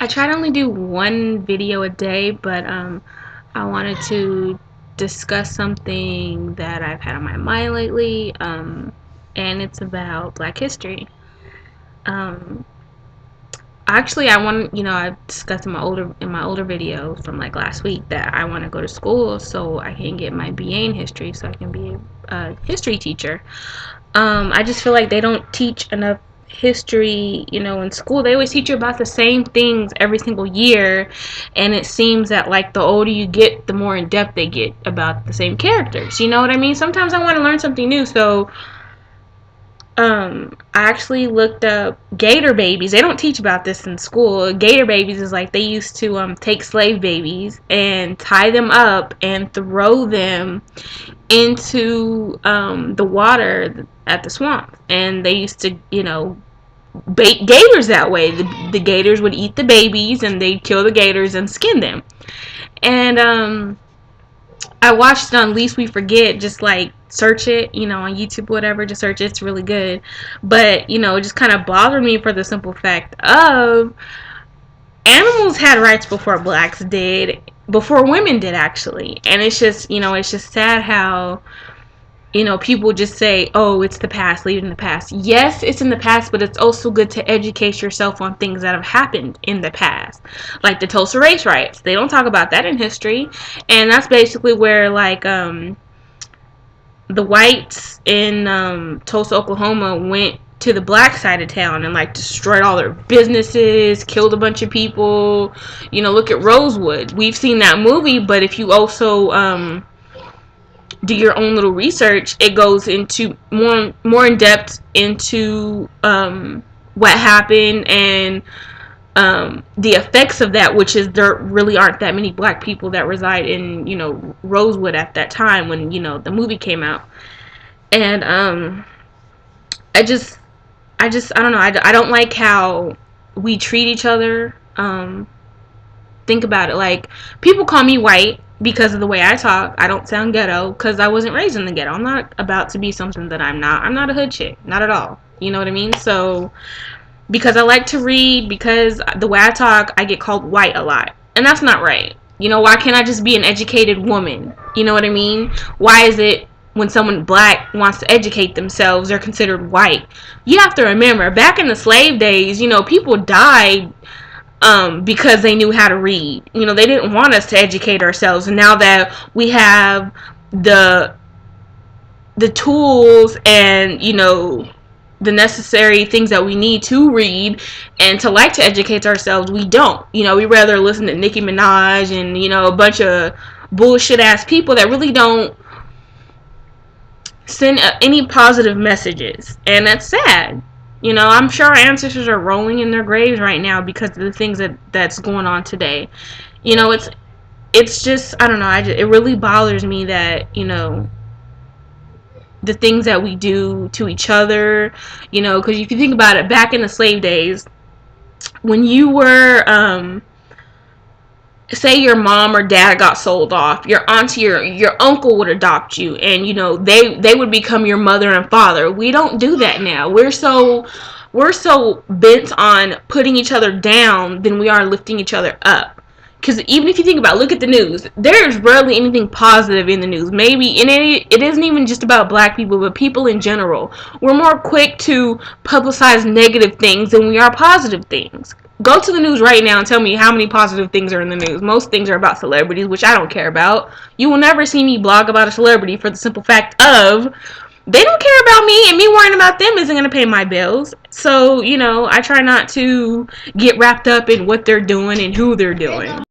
I try to only do one video a day, but I wanted to discuss something that I've had on my mind lately, and it's about Black history. Um, Actually, I want I discussed in my older video from like last week that I want to go to school so I can get my BA in history, so I can be a history teacher. I just feel like they don't teach enough history, in school. They always teach you about the same things every single year, and it seems that like the older you get, the more in depth they get about the same characters. You know what I mean? Sometimes I want to learn something new, so I actually looked up gator babies. They don't teach about this in school. Gator babies is like they used to take slave babies and tie them up and throw them into the water at the swamp, and they used to bait gators that way. The gators would eat the babies, and they'd kill the gators and skin them. And I watched it on Least We Forget. Just like search it, on YouTube, whatever. Just search it. It's really good. But it just kind of bothered me for the simple fact of animals had rights before blacks did, before women did actually. And it's just it's just sad how people just say, oh, it's the past, leave it in the past. Yes, it's in the past, but it's also good to educate yourself on things that have happened in the past. Like the Tulsa race riots. They don't talk about that in history. And that's basically where, like, the whites in Tulsa, Oklahoma went to the black side of town and, like, destroyed all their businesses, killed a bunch of people. Look at Rosewood. We've seen that movie, but if you also, do your own little research, it goes into more in depth into what happened and the effects of that, which is there really aren't that many black people that reside in Rosewood at that time when the movie came out. And I don't know, I don't like how we treat each other. Think about it, like, people call me white because of the way I talk. I don't sound ghetto because I wasn't raised in the ghetto. I'm not about to be something that I'm not. I'm not a hood chick, not at all. You know what I mean? So because I like to read, because the way I talk, I get called white a lot, and that's not right. Why can't I just be an educated woman? You know what I mean? Why is it when someone black wants to educate themselves, they're considered white? You have to remember, back in the slave days, people died because they knew how to read. They didn't want us to educate ourselves. And now that we have the tools and the necessary things that we need to read and to like to educate ourselves, we don't. We rather listen to Nicki Minaj and a bunch of bullshit ass people that really don't send any positive messages, and that's sad. I'm sure our ancestors are rolling in their graves right now because of the things that's going on today. It's just, I don't know, it really bothers me that, the things that we do to each other, because if you think about it, back in the slave days, when you were, say your mom or dad got sold off, your auntie, your uncle would adopt you, and they would become your mother and father. We don't do that now. We're so bent on putting each other down than we are lifting each other up. Because even if you think about it, look at the news, there's rarely anything positive in the news. Maybe, and it isn't even just about black people, but people in general. We're more quick to publicize negative things than we are positive things. Go to the news right now and tell me how many positive things are in the news. Most things are about celebrities, which I don't care about. You will never see me blog about a celebrity for the simple fact of they don't care about me, and me worrying about them isn't going to pay my bills. So, I try not to get wrapped up in what they're doing and who they're doing.